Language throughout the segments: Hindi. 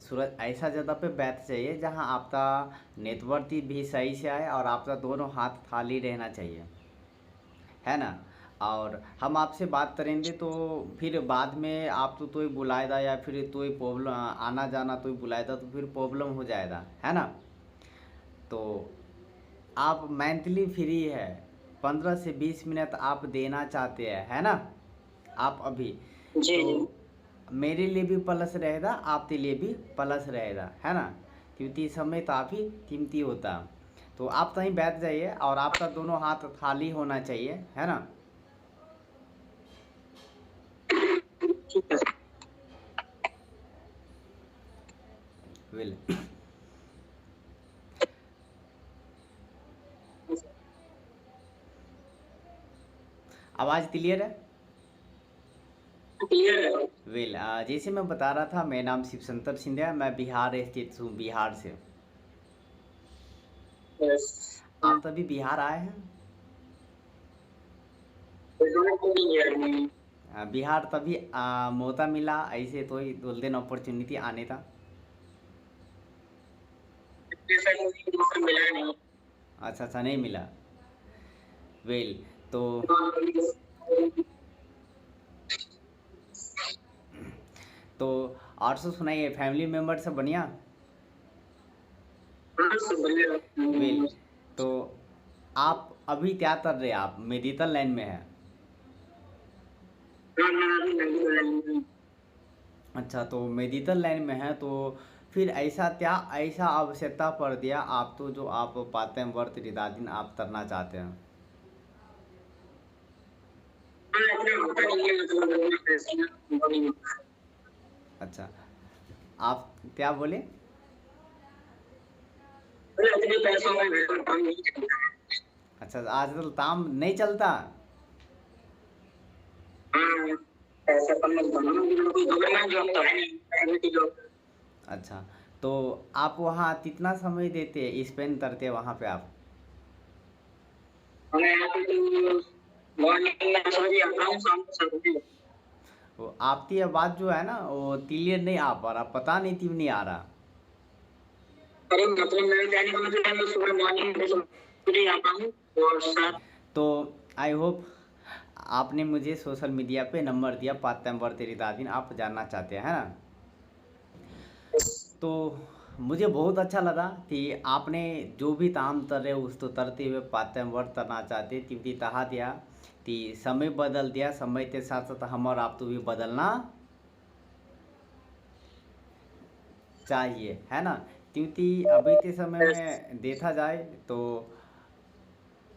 सूरज ऐसा जगह पे बैठ चाहिए जहाँ आपका नेटवर्क भी सही से आए और आपका दोनों हाथ खाली रहना चाहिए, है ना। और हम आपसे बात करेंगे तो फिर बाद में आप तो ही बुलाएगा या फिर तो ही प्रॉब्लम आना जाना तो ही बुलाएगा तो फिर प्रॉब्लम हो जाएगा, है ना। तो आप मेंटली फ्री है, 15 से 20 मिनट आप देना चाहते हैं, है ना। आप अभी जी तो जी। मेरे लिए भी प्लस रहेगा, आपके लिए भी प्लस रहेगा, है ना। क्योंकि समय काफ़ी कीमती होता है। तो आप कहीं बैठ जाइए और आपका दोनों हाथ खाली होना चाहिए, है ना। ठीक है। विल आवाज़ क्लियर है। क्लियर है। वेल जैसे मैं बता रहा था, मेरा नाम शिव शंकर सिंधिया, मैं बिहार स्थित हूँ, बिहार से। यस। आप तभी बिहार आए हैं। बिहार तभी मौका मिला ऐसे तो ही गोल्डन अपॉर्चुनिटी आने था। मिला नहीं। अच्छा अच्छा, नहीं मिला। वेल तो तो और सब सुनाइए, फैमिली मेम्बर सब बढ़िया। वेल तो आप अभी क्या कर रहे हैं, आप मेडिकल लाइन में है। अच्छा, तो मेडिकल लाइन में है तो फिर ऐसा क्या ऐसा आवश्यकता पड़ दिया आप तो जो आप पार्ट टाइम वर्क रिगार्डिंग आप करना चाहते हैं। अच्छा, आप क्या बोले। पैसों में काम नहीं चलता। अच्छा, आजकल काम नहीं चलता। हाँ, पैसा कम मिलता है ना, कोई गवर्नमेंट जॉब तो है नहीं, प्राइवेट जॉब। अच्छा, तो आप वहाँ कितना समय देते हैं, स्पेंड करते हैं वहाँ पे आप। हमें यहाँ पे तो मॉर्निंग में 10 बजे आता हूँ, शाम को 7 बजे। वो आपकी आवाज़ जो है ना वो क्लियर नहीं आ पा रहा, पता नहीं क्यों नहीं आ रहा। अरे मतलब मेरे जाने का मतलब है, मैं सुबह मॉर्निंग में 10 बजे आता हूँ और 7। तो आई होप आपने मुझे सोशल मीडिया पे नंबर दिया, पार्ट टाइम वर्क रिगार्डिंग आप जानना चाहते हैं, है ना। तो मुझे बहुत अच्छा लगा कि आपने जो भी काम कर रहे हो उसको करते हुए पार्ट टाइम वर्क करना चाहते, क्योंकि कहा दिया कि समय बदल दिया, समय के साथ साथ हम और आप तो भी बदलना चाहिए, है ना। क्योंकि अभी के समय में देखा जाए तो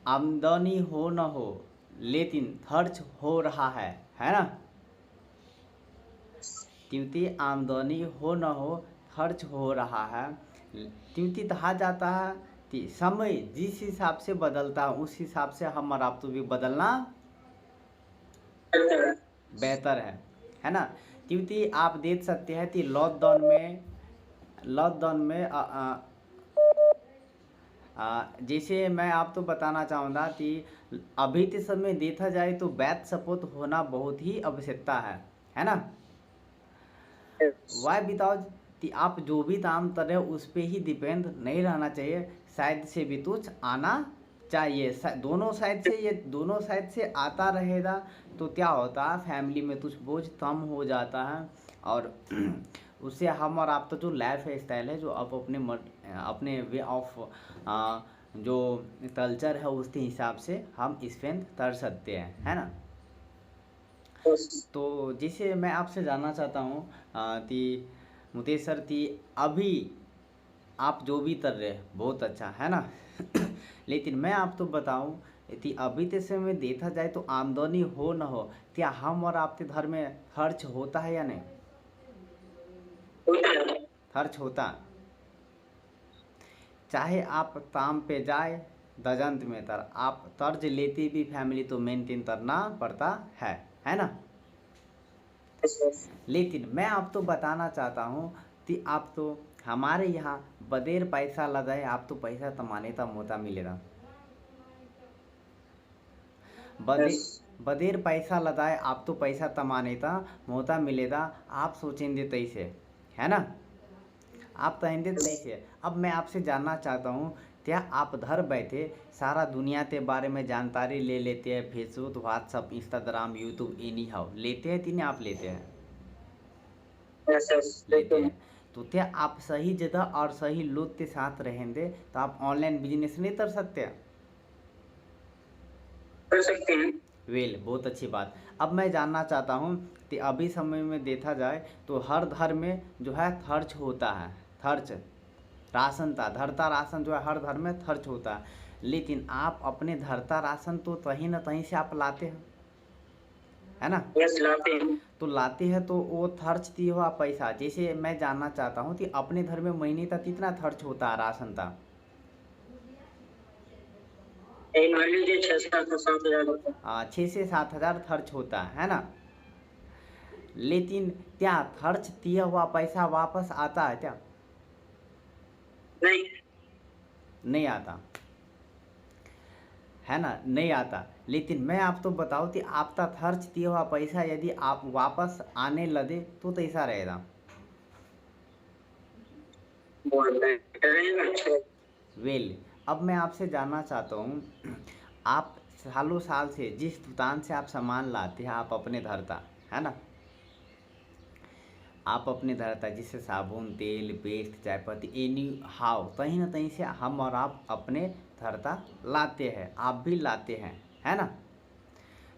आमदनी हो न हो लेकिन खर्च हो रहा है ना। क्योंकि आमदनी हो न हो खर्च हो रहा है। क्योंकि कहा जाता है कि समय जिस हिसाब से बदलता है उस हिसाब से हम और आप तो भी बदलना बेहतर है ना। क्योंकि आप देख सकते हैं कि लॉकडाउन में जैसे मैं आप तो बताना चाहूँगा कि अभी के समय देखा जाए तो बैक सपोर्ट होना बहुत ही आवश्यकता है ना। वाई बिकॉज कि आप जो भी काम कर रहे हो उस पर ही डिपेंड नहीं रहना चाहिए, साइड से भी कुछ आना चाहिए। दोनों साइड से, ये दोनों साइड से आता रहेगा तो क्या होता है, फैमिली में कुछ बोझ कम हो जाता है। और उससे हम और आप तो जो लाइफ स्टाइल है जो आप अपने वे ऑफ जो कल्चर है उसके हिसाब से हम स्पेंड कर सकते हैं, है ना। तो जैसे मैं आपसे जानना चाहता हूँ कि मुकेश सर कि अभी आप जो भी कर रहे हैं बहुत अच्छा है ना। लेकिन मैं आपको बताऊं कि अभी के समय में देखा जाए तो आमदनी हो न हो, क्या हम और आपके घर में खर्च होता है या नहीं। खर्च होता, चाहे आप काम पे जाए दजंत में तर आप कर्ज लेती भी फैमिली तो मेंटेन करना पड़ता है ना। लेकिन मैं आप तो बताना चाहता हूँ कि आप तो हमारे यहाँ बगैर पैसा लगाए आप तो पैसा कमाने का मौका मिलेगा। बदे बगैर पैसा लगाए आप तो पैसा कमाने का मौका मिलेगा। आप सोचेंगे कैसे, है ना। आप तहेंदे तई से। अब मैं आपसे जानना चाहता हूँ, क्या आप घर बैठे सारा दुनिया के बारे में जानकारी ले लेते हैं? Facebook, WhatsApp, Instagram, YouTube, anyhow लेते हैं कि नहीं आप लेते हैं? यस यस लेते बिल्कुल हैं। तो क्या आप सही जगह और सही लोग के साथ रहेंगे तो आप ऑनलाइन बिजनेस नहीं कर सकते हैं? कर सकते हैं। बहुत अच्छी बात। अब मैं जानना चाहता हूँ कि अभी समय में देखा जाए तो हर घर में जो है खर्च होता है, खर्च राशन था, धरता राशन जो है हर घर में खर्च होता है, लेकिन आप अपने धरता राशन तो कहीं ना कहीं से आप लाते हैं, है ना? यस लाते हैं। तो लाते हैं तो वो खर्च दिए हुआ पैसा, जैसे मैं जानना चाहता हूँ कि अपने घर में महीने का कितना खर्च होता है राशन का? ये मान लीजिए 6 से 7 रुपये। 6 से 7 हज़ार खर्च होता है ना? लेकिन क्या खर्च दिया हुआ पैसा वापस आता है क्या? नहीं नहीं आता, है ना? नहीं आता। लेकिन मैं आपको बताऊँ कि आपका खर्च दिया हुआ पैसा यदि आप वापस आने लगे तो कैसा रहेगा? बहुत बेटर रहेगा, अच्छा। अब मैं आपसे जानना चाहता हूँ, आप सालों साल से जिस दुकान से आप सामान लाते हैं आप अपने धरता, है ना? आप अपने धरता जैसे साबुन, तेल, पेस्ट, चाय पत्ती, एनी हाउ कहीं ना कहीं से हम और आप अपने धरता लाते हैं, आप भी लाते हैं, है ना?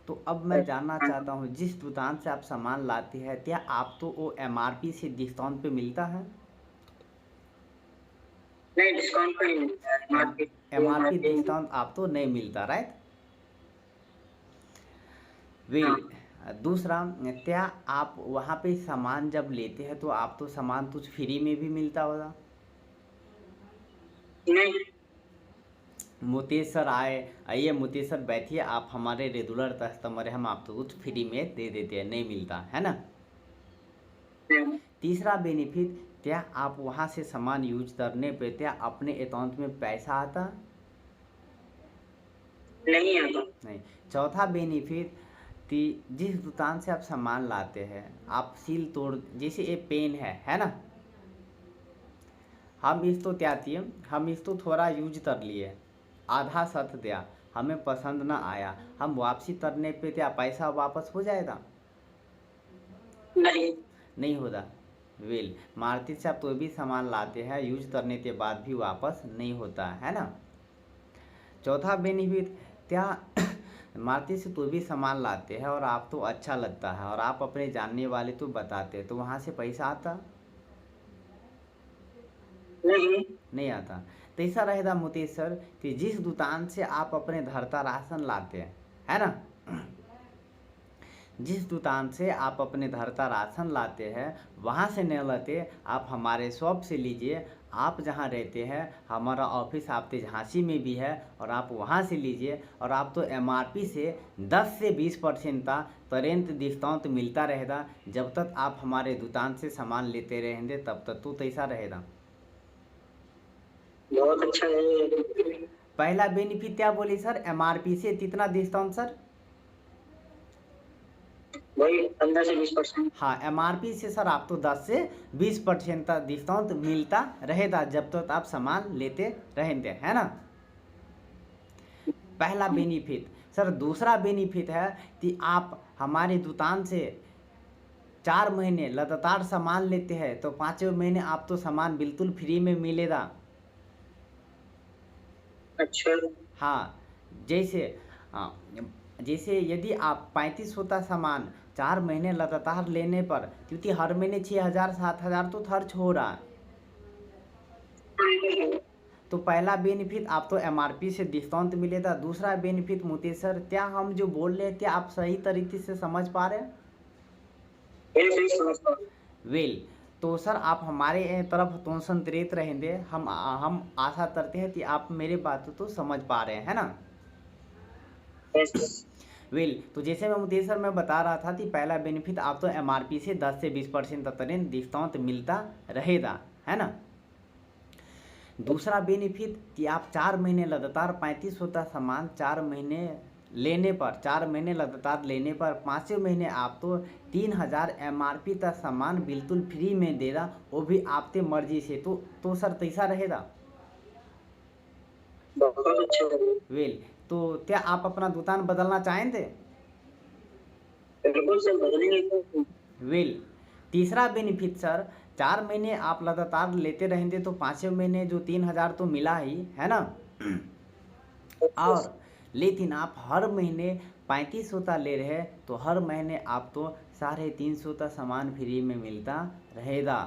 तो अब मैं जानना चाहता हूँ, जिस दुकान से आप सामान लाते हैं क्या आपको वो एमआरपी से डिस्काउंट पे मिलता है? नहीं डिस्काउंट का नहीं मिलता है, मार्केट एमआरपी मार्केट। डिस्काउंट आपको नहीं मिलता, राइट? हाँ दूसरा, क्या आप वहाँ पे सामान जब लेते हैं तो आप तो सामान कुछ फ्री में भी मिलता होगा? नहीं मुकेश सर आइए मुकेश सर बैठिए, आप हमारे रेगुलर कस्टमर हैं, हम आपको कुछ फ्री में दे देते हैं, नहीं मिलता, है ना? नहीं तीसरा बेनिफिट, क्या आप वहाँ से सामान यूज करने पे क्या अपने अकाउंट में पैसा आता? नहीं आता। नहीं। चौथा बेनिफिट कि जिस दुकान से आप सामान लाते हैं आप सील तोड़, जैसे ये पेन है ना? हम इसको क्या किए, हम इसको थोड़ा यूज कर लिए, आधा सत दिया, हमें पसंद ना आया, हम वापसी करने पे क्या पैसा वापस हो जाएगा? नहीं नहीं होगा। मार्केट से आप तो भी सामान लाते हैं यूज करने के बाद भी वापस नहीं होता, है ना? चौथा बेनिफिट, क्या मार्केट से तो भी सामान लाते हैं और आप तो अच्छा लगता है और आप अपने जानने वाले तो बताते हैं तो वहाँ से पैसा आता? नहीं नहीं आता। तो ऐसा रहेगा मुकेश सर कि जिस दुकान से आप अपने धरता राशन लाते हैं, है ना? जिस दुकान से आप अपने धरता राशन लाते हैं वहाँ से नहीं लाते, आप हमारे शॉप से लीजिए। आप जहाँ रहते हैं हमारा ऑफिस आपके झांसी में भी है और आप वहाँ से लीजिए और आप तो एमआरपी से 10 से 20% का तुरंत डिस्काउंट मिलता रहेगा। जब तक आप हमारे दुकान से सामान लेते रहेंगे तब तक तो ऐसा रहेगा। बहुत अच्छा है। पहला बेनिफिट क्या बोली सर? एमआरपी से कितना डिस्काउंट सर? वही 15 से 20%। हाँ, एमआरपी से सर आपको 10 से 20% का डिस्काउंट मिलता रहेगा जब तक आप सामान लेते रहेंगे, है ना? पहला बेनिफिट। सर दूसरा बेनिफिट है कि आप हमारी दुकान से 4 महीने लगातार सामान लेते हैं तो 5वें महीने आप तो सामान बिल्कुल फ्री में मिलेगा। अच्छा हाँ, जैसे जैसे यदि आप 3500 का सामान 4 महीने लगातार लेने पर, क्योंकि हर महीने 6000 7000 तो खर्च हो रहा है, तो पहला बेनिफिट आप तो एमआरपी से डिस्काउंट मिलेगा। दूसरा बेनिफिट मुकेश सर, क्या हम जो बोल रहे हैं क्या आप सही तरीके से समझ पा रहे हैं? ये सही समझ पा रहे वेल तो सर आप हमारे तरफ कंसंट्रेट रहेंगे, हम आशा करते हैं कि आप मेरे बात तो समझ पा रहे हैं, है ना? हैं। यस तो जैसे मैं मुकेश सर मैं बता रहा था कि पहला बेनिफिट आप तो एमआरपी से 10 से 20% तक डिस्काउंट मिलता रहेगा, है ना? दूसरा बेनिफिट कि आप 4 महीने लगातार 3500 का सामान 4 महीने लेने पर, 4 महीने लगातार लेने पर 5वें महीने आप तो 3000 MRP तक सामान बिल्कुल फ्री में दे रहा, वो भी आपके मर्जी से। तो सर तैसा रहेगा। बहुत अच्छा लगा। वेल, तो क्या आप अपना दुकान बदलना चाहेंगे? बिल्कुल सर, बदलेंगे तो। वेल, तीसरा बेनिफिट सर, 4 महीने आप लगातार लेते रहेंगे तो 5वें महीने जो 3000 तो मिला ही है ना। और लेकिन आप हर महीने 3500 का ले रहे तो हर महीने आप तो 350 का सामान फ्री में मिलता रहेगा।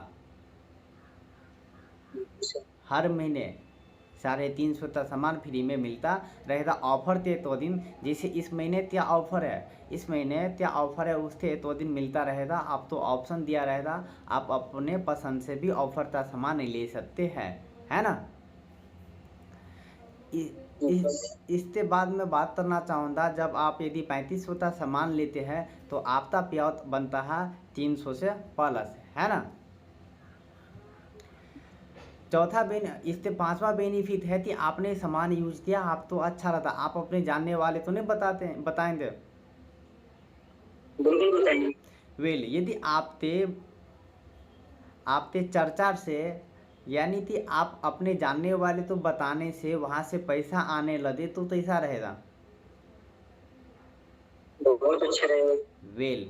हर महीने 350 का सामान फ्री में मिलता रहेगा। ऑफर थे तो दिन, जैसे इस महीने क्या ऑफर है, इस महीने क्या ऑफर है उससे तो दिन मिलता रहेगा। आप तो ऑप्शन दिया रहेगा, आप अपने पसंद से भी ऑफर का सामान ले सकते हैं, है ना। इसके बाद मैं बात करना चाहूँगा, जब आप यदि 3500 का सामान लेते हैं तो आपका पेआउट बनता है 300 से प्लस, है ना। चौथा इससे पांचवा बेनिफिट है कि आपने सामान यूज किया, आप तो अच्छा रहता, आप अपने जानने वाले तो नहीं बताएंगे। बिल्कुल बताइए। वेल, यदि आपते चर्चा से, यानी कि आप अपने जानने वाले तो बताने से वहाँ से पैसा आने लगे तो ऐसा रहेगा। बहुत अच्छा रहेगा। वेल,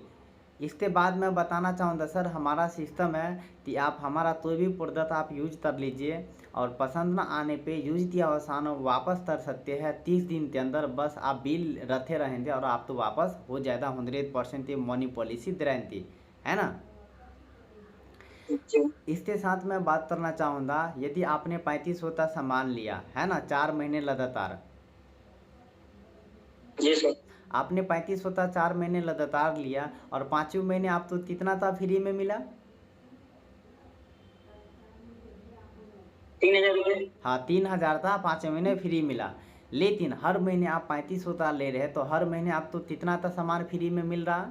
इसके बाद मैं बताना चाहूँगा सर, हमारा सिस्टम है कि आप हमारा कोई भी प्रोडक्ट आप यूज कर लीजिए और पसंद ना आने पे यूज किया हुआ सामान वापस कर सकते हैं 30 दिन के अंदर। बस आप बिल रखे रहेंगे और आप तो वापस हो जाएगा 100% मनी पॉलिसी गारंटी, है ना। इसके साथ मैं बात करना चाहूँगा, यदि आपने 3500 का सामान लिया है ना 4 महीने लगातार, जी सर। आपने 3500 का 4 महीने लगातार लिया और 5वें महीने आप तो कितना था फ्री में मिला? 3000 रुपये। हाँ, 3000 था, 5वें महीने फ्री मिला। लेकिन हर महीने आप 3500 का ले रहे तो हर महीने आप तो कितना था सामान फ्री में मिल रहा?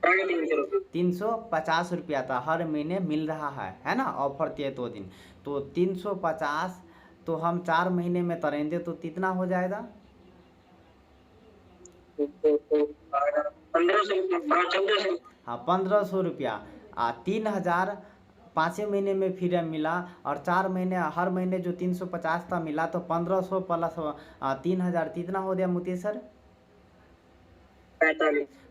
350 रुपये। 350 रुपया था हर महीने मिल रहा है ना। ऑफर थे तो दिन, तो 350 तो हम 4 महीने में करेंगे तो कितना हो जाएगा? 1500 रुपये, 1400। हाँ, 1500 रुपया। 3000 5वें महीने में फ्री मिला और 4 महीने, हर महीने जो 350 था मिला, तो 1500 प्लस 3000 कितना हो गया मुकेश सर?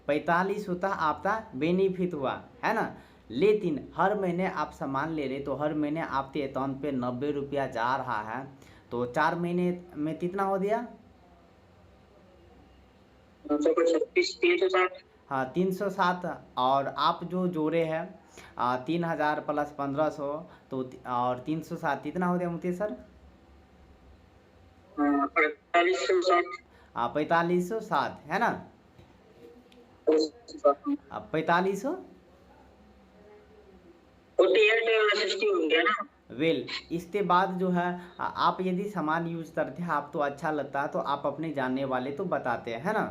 45 होता आपका बेनिफिट हुआ, है ना। लेकिन हर महीने आप सामान ले रहे तो हर महीने आपके अकाउंट पे 90 रुपया जा रहा है, तो 4 महीने में कितना हो गया? 360। हाँ, 360। और आप जो जोड़े हैं 3000 प्लस 1500 तो और 360 कितना हो गया मुकेश सर? 4560। 4560, है ना। 4500 4860 हो गया ना। वेल, इसके बाद जो है आप यदि सामान यूज करते हैं, आप तो अच्छा लगता है तो आप अपने जानने वाले तो बताते हैं, है ना।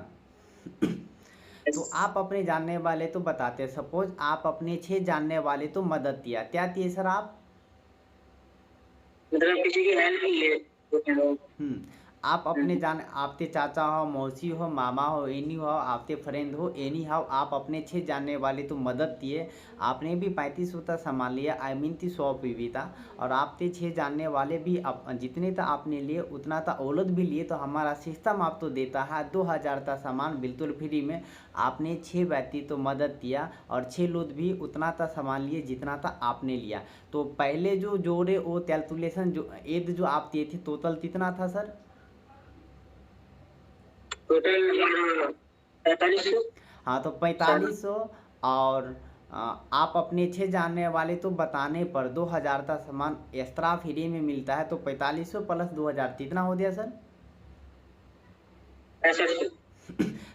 तो आप अपने जानने वाले तो बताते हैं, सपोज आप अपने 6 जानने वाले तो मदद दिया, क्या दिए सर आप? मतलब किसी की हेल्प की है। आप अपने आपके चाचा हो, मौसी हो, मामा हो, एनी हो, आपके फ्रेंड हो, एनी हाउ, आप अपने 6 जानने वाले तो मदद दिए। आपने भी 3500 तक सामान लिया, आई मीन थी 100 भी था, और आपके 6 जानने वाले भी जितने था आपने लिए उतना था औलत भी लिए, तो हमारा सिस्टम आप तो देता है 2000 का सामान बिल्कुल फ्री में। आपने 6 व्यक्ति तो मदद दिया और 6 लोग भी उतना था सामान लिए जितना था आपने लिया। तो पहले जो जोड़े वो कैलकुलेशन जो एड जो आप दिए थे टोटल कितना था सर? टोटल 4500। हाँ, तो 4500। और आप अपने 6 जानने वाले तो बताने पर 2000 का सामान एक्स्ट्रा फ्री में मिलता है, तो 4500 प्लस 2000 कितना हो गया सर?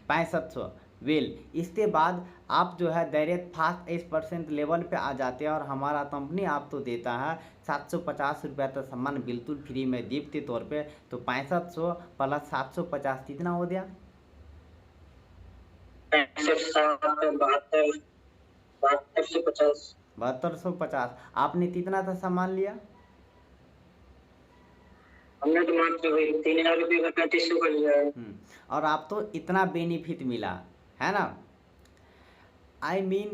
6500। वेल, इसके बाद आप जो है डायरेक्ट फास्ट 8% लेवल पे आ जाते हैं और हमारा कंपनी आप तो देता है 750 रुपया तक सामान बिल्कुल फ्री में गिफ्ट के तौर पे। तो 6500 प्लस 750 कितना हो गया? 7250। आपने कितना था सामान लिया? हमने तो मात्र वही 3,000 रुपये का 3500 का लिया है। और आप तो इतना बेनिफिट मिला, है ना। आई मीन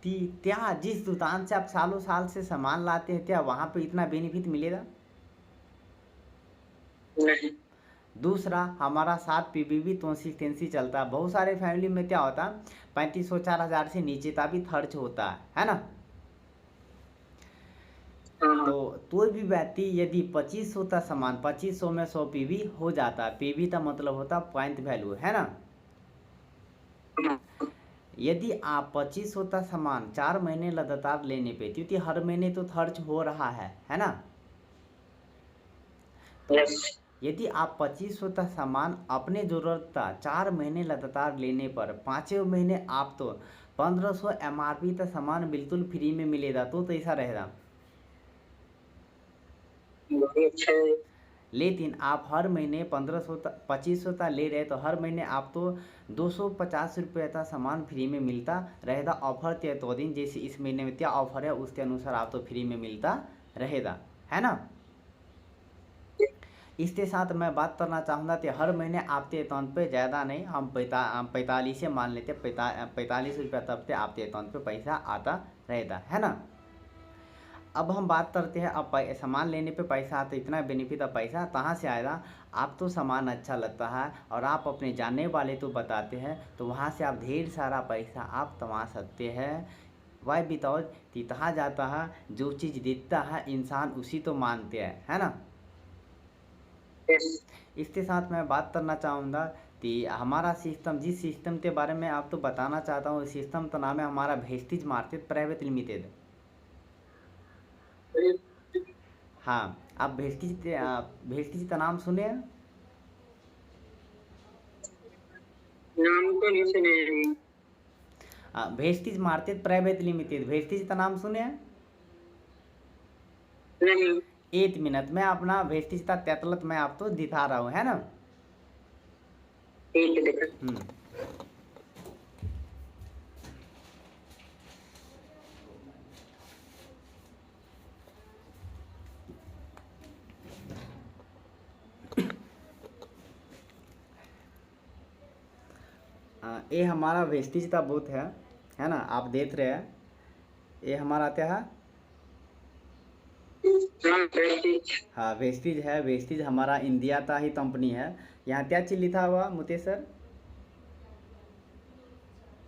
ती त्या जिस दुकान से आप सालों साल से सामान लाते हैं, क्या वहाँ पे इतना बेनिफिट मिलेगा? नहीं। दूसरा, हमारा 7 PBB कंसिस्टेंसी चलता है। बहुत सारे फैमिली में क्या होता है, 3500 4000 से नीचे का भी खर्च होता है ना। हाँ तो कोई भी व्यक्ति यदि 2500 का सामान 2500 में 100 PB हो जाता है, PB का मतलब होता है पॉइंट वैल्यू, है ना। हाँ। यदि आप 2500 का सामान 4 महीने लगातार लेने पे, क्योंकि हर महीने तो खर्च हो रहा है ना। तो यस। यदि आप 2500 का सामान अपने ज़रूरत का 4 महीने लगातार लेने पर 5वें महीने आप तो 1500 MRP का सामान बिल्कुल फ्री में मिलेगा, तो ऐसा रहेगा। बहुत अच्छा है। लेकिन आप हर महीने 1500 2500 का ले रहे तो हर महीने आप तो 250 रुपये का सामान फ्री में मिलता रहेगा। ऑफर के तो दिन जैसे इस महीने में क्या ऑफर है उसके अनुसार आप तो फ्री में मिलता रहेगा, है ना। इसके साथ मैं बात करना चाहूँगा कि हर महीने आपके अकाउंट पे ज़्यादा नहीं, हम 45 मान लेते, 45 रुपये तब से आपके अकाउंट पे पैसा आता रहेगा, है ना। अब हम बात करते हैं, अब सामान लेने पे पैसा आता, इतना बेनिफिट, अब पैसा कहाँ से आएगा? आप तो सामान अच्छा लगता है और आप अपने जानने वाले तो बताते हैं, तो वहाँ से आप ढेर सारा पैसा आप कमा सकते हैं। वाई बिकॉज कि कहा जाता है जो चीज़ दिखता है इंसान उसी तो मानते हैं, है ना। यस। इसके साथ मैं बात करना चाहूँगा कि हमारा सिस्टम, जिस सिस्टम के बारे में आपको बताना चाहता हूँ, सिस्टम का नाम है हमारा वेस्टीज मार्केट प्राइवेट लिमिटेड। हाँ, आप वेस्टीज का नाम सुने हैं? नाम तो नहीं सुने हैं। Vestige market private limited, Vestige का नाम सुने हैं? नहीं। 1 मिनट में अपना वेस्टीज का तैतलत मैं आपको दिखा रहा हूँ, है ना। ठीक है, देखा। ये हमारा वेस्टीज का बूथ है ना, आप देख रहे हैं, ये हमारा क्या है? हाँ, प्रेस्टीज। हाँ, वेस्टीज है। वेस्टीज हमारा इंडिया का ही कंपनी है। यहाँ क्या चीज़ लिखा हुआ मुते सर?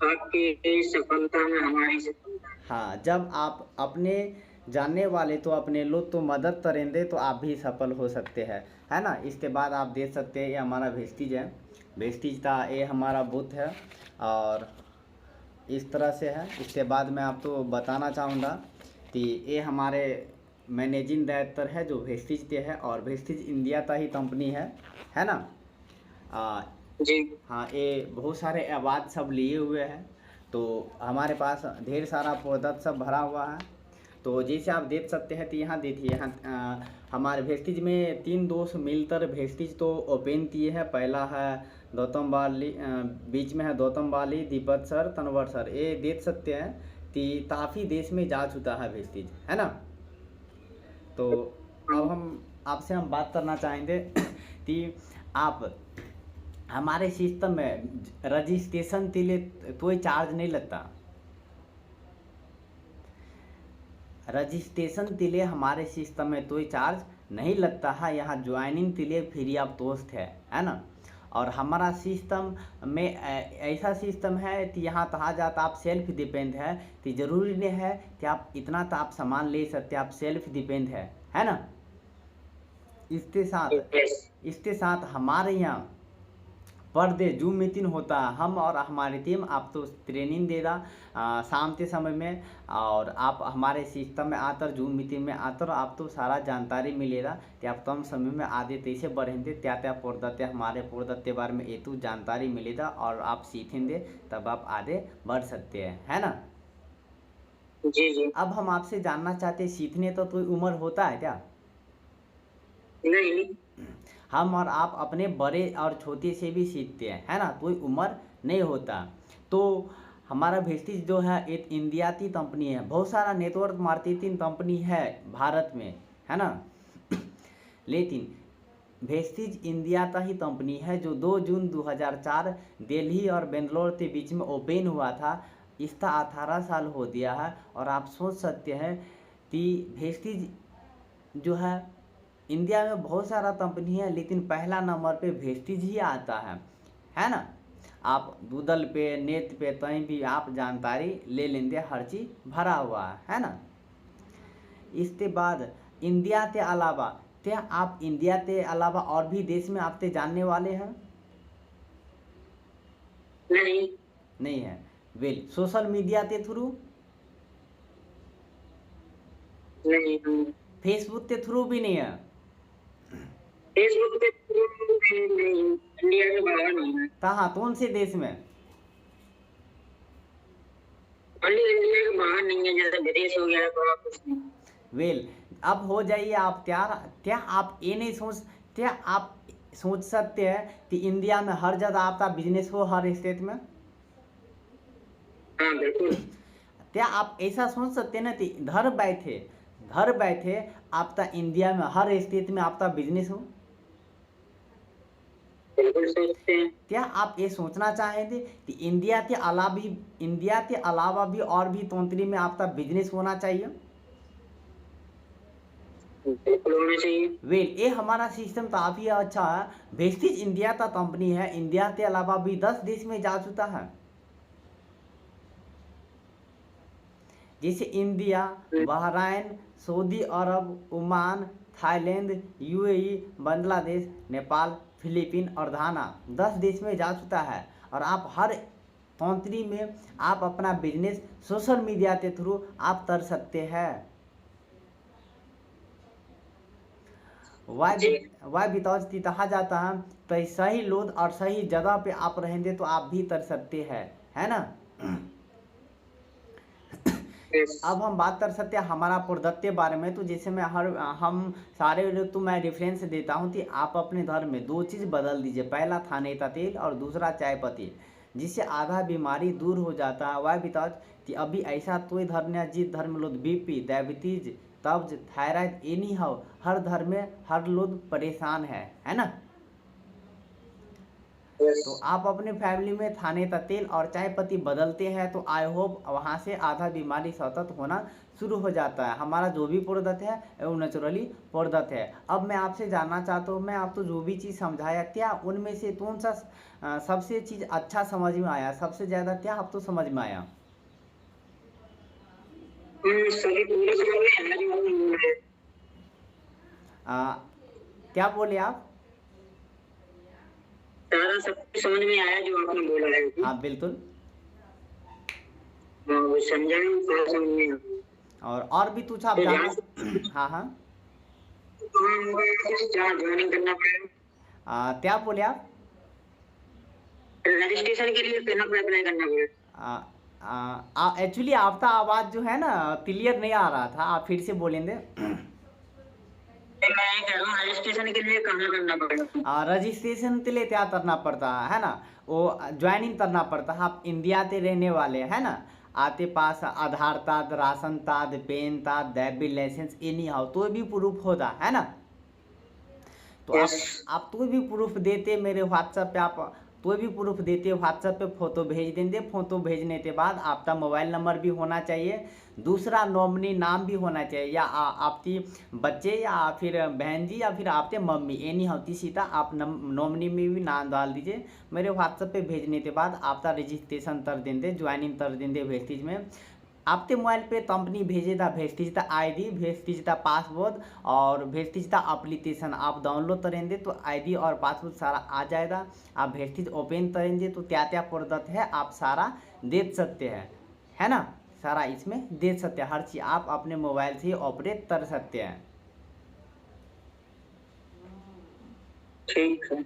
आपकी सफलता में हमारी सफलता। हाँ, जब आप अपने जानने वाले तो अपने लोग तो मदद करेंगे तो आप भी सफल हो सकते हैं, है ना। इसके बाद आप देख सकते हैं ये हमारा वेस्टीज है, वेस्टीज का ये हमारा बूथ है और इस तरह से है। इसके बाद मैं आपको बताना चाहूँगा कि ये हमारे मैनेजिंग डायरेक्टर है जो वेस्टीज के है और वेस्टीज इंडिया का ही कंपनी है ना। जी। हाँ, ये बहुत सारे अवार्ड सब लिए हुए हैं, तो हमारे पास ढेर सारा प्रोडक्ट सब भरा हुआ है। तो जैसे आप देख सकते हैं, तो यहाँ देखिए, यहाँ हमारे वेस्टीज में 3 दोस्त मिलकर वेस्टीज तो ओपन किए हैं। पहला है गौतम बाली, बीच में है गौतम बाली, दीपक सर, तनवर सर। ये देख सकते हैं कि काफ़ी देश में जा चुका है वेस्टीज, है ना। तो अब हम बात करना चाहेंगे कि आप हमारे सिस्टम में रजिस्ट्रेशन के लिए कोई चार्ज नहीं लगता। रजिस्ट्रेशन के लिए हमारे सिस्टम में कोई चार्ज नहीं लगता है। यहाँ ज्वाइनिंग के लिए फ्री ऑफ कॉस्ट है ना। और हमारा सिस्टम में ऐसा सिस्टम है कि यहाँ कहा जाता आप सेल्फ डिपेंड है, कि ज़रूरी नहीं है कि आप इतना तो आप सामान ले सकते, आप सेल्फ डिपेंड है ना। इसके साथ हमारे यहाँ पर डे जूम मीटिंग होता है। हम और हमारी टीम आपको ट्रेनिंग देगा शाम के समय में, और आप हमारे सिस्टम में आकर जूम मीटिंग में आकर आप तो सारा जानकारी मिलेगा कि आप कम समय में आगे कैसे बढ़ेंगे, क्या क्या प्रोडक्ट है, हमारे प्रोडक्ट के बारे में ये तो जानकारी मिलेगा और आप सीखेंगे तब आप आगे बढ़ सकते हैं, है ना। जी जी। अब हम आपसे जानना चाहते हैं, सीखने तो कोई उम्र होता है क्या? नहीं। हम और आप अपने बड़े और छोटे से भी सीखते हैं, है ना, कोई उम्र नहीं होता। तो हमारा वेस्टीज जो है एक इंडिया की कंपनी है, बहुत सारा नेटवर्क मार्केटिंग कंपनी है भारत में, है ना। लेकिन वेस्टीज इंडिया का ही कंपनी है जो 2 जून 2004 दिल्ली और बेंगलोर के बीच में ओपन हुआ था। इसका 18 साल हो गया है। और आप सोच सकते हैं कि वेस्टीज जो है इंडिया में बहुत सारा कंपनी है, लेकिन पहला नंबर पे वेस्टीज ही आता है ना। आप गूगल पे नेट पे कहीं भी आप जानकारी ले लेंगे, हर चीज़ भरा हुआ है ना। इसके बाद इंडिया के अलावा क्या आप इंडिया के अलावा और भी देश में आपसे जानने वाले हैं? नहीं। नहीं है। वेल, सोशल मीडिया के थ्रू? नहीं। फेसबुक के थ्रू भी नहीं है? फेसबुक पे नहीं, इंडिया के बाहर नहीं है। कहाँ, कौन से देश में? ओनली इंडिया के बाहर नहीं है, जैसे विदेश हो गया तो कुछ नहीं। वेल, अब हो जाइए आप तैयार। क्या आप ये नहीं क्या आप सोच सकते हैं कि इंडिया में हर जगह आपका बिजनेस हो, हर स्टेट में? हाँ बिल्कुल। क्या आप ऐसा सोच सकते हैं ना कि घर बैठे आपका इंडिया में हर स्टेट में आपका बिजनेस हो? बिल्कुल सोचते हैं। क्या आप ये सोचना चाहेंगे कि इंडिया के अलावा भी और भी कंट्री में आपका बिजनेस होना चाहिए? बिल्कुल होना चाहिए। वेल, ये हमारा सिस्टम काफ़ी अच्छा है। वेस्टीज इंडिया का कंपनी है, इंडिया के अलावा भी 10 देश में जा चुका है, जैसे India, Bahrain, Saudi Arab, Oman, Thailand, UAE, Bangladesh, Nepal, Philippine और घाना 10 देश में जा चुका है। और आप हर कंट्री में आप अपना बिजनेस सोशल मीडिया के थ्रू आप कर सकते हैं। वाई बिकॉज की कहा जाता है तो सही लोग और सही जगह पे आप रहेंगे तो आप भी कर सकते हैं, है ना। अब हम बात कर सकते हैं हमारा प्रोडक्ट के बारे में। तो जैसे हम सारे लोग तो मैं रेफरेंस देता हूँ कि आप अपने घर में 2 चीज़ बदल दीजिए, पहला खाने का तेल और दूसरा चाय पत्ती, जिससे आधा बीमारी दूर हो जाता है। वाई बिकॉज कि अभी ऐसा कोई धर्म है जिस धर्म लोग बीपी, डायबिटीज, कब्ज, थायराइड एनी हो, हर धर्म में हर लोग परेशान है ना। तो आप अपने फैमिली में खाने का तेल और चाय पत्ती बदलते हैं तो आई होप वहाँ से आधा बीमारी सतत होना शुरू हो जाता है। हमारा जो भी प्रोडक्ट है वो नेचुरली प्रोडक्ट है। अब मैं आपसे जानना चाहता हूँ, मैं आपको जो भी चीज़ समझाया क्या उनमें से कौन सा सबसे चीज़ अच्छा समझ में आया, सबसे ज़्यादा क्या आपको समझ में आया? क्या बोले आप? सारा सब कुछ समझ में आया जो आपने बोला है। हाँ बिल्कुल। वो समझा नहीं, समझ में और भी कुछ आप जानना? हाँ हाँ, ज्वाइनिंग करना पड़ेगा। क्या बोले आप? रजिस्ट्रेशन के लिए कहना अप्लाई करना पड़ेगा। एक्चुअली आपका आवाज़ जो है ना क्लियर नहीं आ रहा था, आप फिर से बोलेंगे? मैं कह रहा हूँ रजिस्ट्रेशन के लिए कहाँ करना पड़ेगा? रजिस्ट्रेशन के लिए क्या करना पड़ता है ना, वो ज्वाइनिंग करना पड़ता है। आप इंडिया के रहने वाले है ना, आपके पास Aadhaar card, ration card, PAN card, driving licence anyhow तो भी प्रूफ होता है ना। तो आप तो भी प्रूफ देते मेरे व्हाट्सएप पे, आप तो भी प्रूफ देते व्हाट्सएप पे फ़ोटो भेज देंगे। फ़ोटो भेजने के बाद आपका मोबाइल नंबर भी होना चाहिए, दूसरा नॉमिनी नाम भी होना चाहिए, या आपकी बच्चे या फिर बहन जी या फिर आपके मम्मी एनी होती सीधा आप नॉमिनी में भी नाम डाल दीजिए। मेरे व्हाट्सएप पे भेजने के बाद आपका रजिस्ट्रेशन कर देंगे, ज्वाइनिंग कर देंगे वेस्टीज में। आपके मोबाइल पे कंपनी भेजेगा वेस्टीज का आईडी, वेस्टीज का पासवर्ड और वेस्टीज का एप्लीकेशन आप डाउनलोड करेंगे तो आईडी और पासवर्ड सारा आ जाएगा। आप वेस्टीज ओपन करेंगे तो क्या क्या प्रोडक्ट है आप सारा देख सकते हैं, है ना। सारा इसमें देख सकते हैं, हर चीज़ आप अपने मोबाइल से ऑपरेट कर सकते हैं। ठीक है।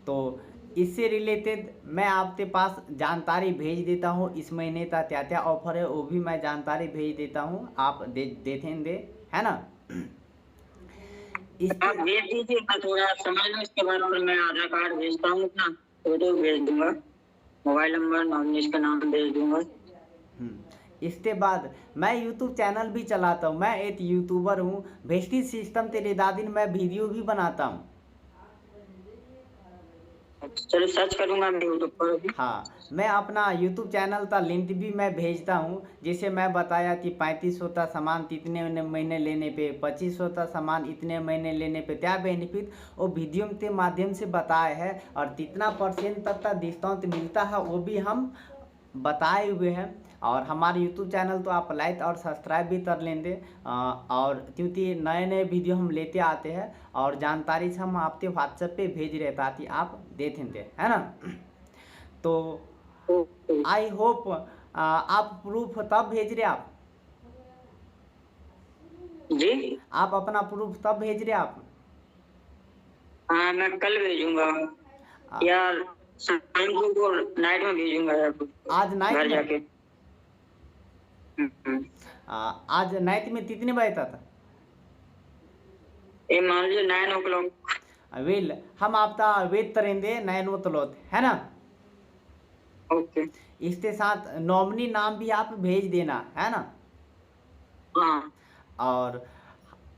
तो इससे रिलेटेड मैं आपके पास जानकारी भेज देता हूँ, इस महीने का क्या क्या ऑफर है वो भी मैं जानकारी भेज देता हूँ, आप देखेंगे, है ना। आप भेज दीजिए, मैं थोड़ा समझ लूँ, इसके बाद फिर मैं आधार कार्ड भेजता हूँ, अपना फोटो भेज दूंगा, मोबाइल नंबर, नॉमिनी का नाम भेज दूंगा। इसके बाद मैं यूट्यूब चैनल भी चलाता हूँ, मैं एक यूट्यूबर हूँ, वेस्टीज सिस्टम तेरे दादिन मैं वीडियो भी बनाता हूँ। चलो सर्च करूंगा मैं यूट्यूब पर अभी। हाँ, मैं अपना यूट्यूब चैनल का लिंक भी मैं भेजता हूँ। जैसे मैं बताया कि 3500 का सामान इतने महीने लेने पे, 2500 का सामान इतने महीने लेने पे क्या बेनिफिट वो वीडियो के माध्यम से बताए है, और कितना परसेंट तक का डिस्काउंट मिलता है वो भी हम बताए हुए हैं। और हमारे यूट्यूब चैनल तो आप लाइक और सब्सक्राइब भी कर लेंगे, और क्योंकि नए नए वीडियो हम लेते आते हैं और जानकारी से हम आपके व्हाट्सएप पे भेज रहे ताकि आप देखें थे, है ना। तो ओके। आई होप आप प्रूफ तब भेज रहे जी। आप अपना प्रूफ तब भेज रहे आप। हाँ मैं कल भेजूंगा आ, यार, शाम को नाइट में भेजूंगा यार, आज नाइट घर में जाके। हम्म। आज नाइट में कितने बजे तक। ये मान लीजिए 9 o'clock। वेल हम आपका वेट करेंगे 9 o'clock, है ना। ओके। इसके साथ नॉमिनी नाम भी आप भेज देना, है ना। हाँ। और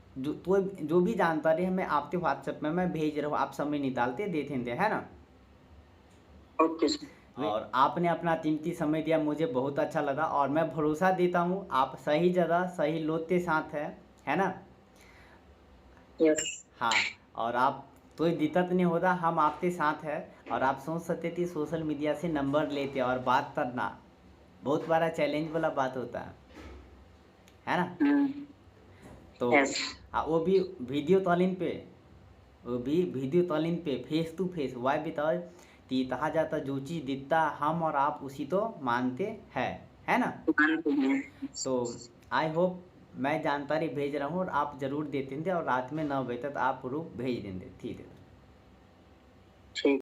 जो भी जानकारी है मैं आपके व्हाट्सएप में मैं भेज रहा हूँ, आप समय निकालते देखेंगे, है ना। Okay sir. और आपने अपना कीमती समय दिया, मुझे बहुत अच्छा लगा, और मैं भरोसा देता हूँ आप सही जगह सही लोग के साथ है ना। यस। हाँ, और आप कोई दिक्कत नहीं होगा, हम आपके साथ है। और आप सोच सकते थे सोशल मीडिया से नंबर लेते और बात करना बहुत बड़ा चैलेंज वाला बात होता है ना। तो यस। वो भी वीडियो कॉलिंग पे, फेस टू फेस वाई बताओ कि कहा जाता जो चीज़ दिखता हम और आप उसी तो मानते हैं, है ना। तो आई होप मैं जानकारी भेज रहा हूँ और आप ज़रूर देते थे, और रात में 9 बजे तक आप प्रूफ भेज देंगे, ठीक है। ठीक।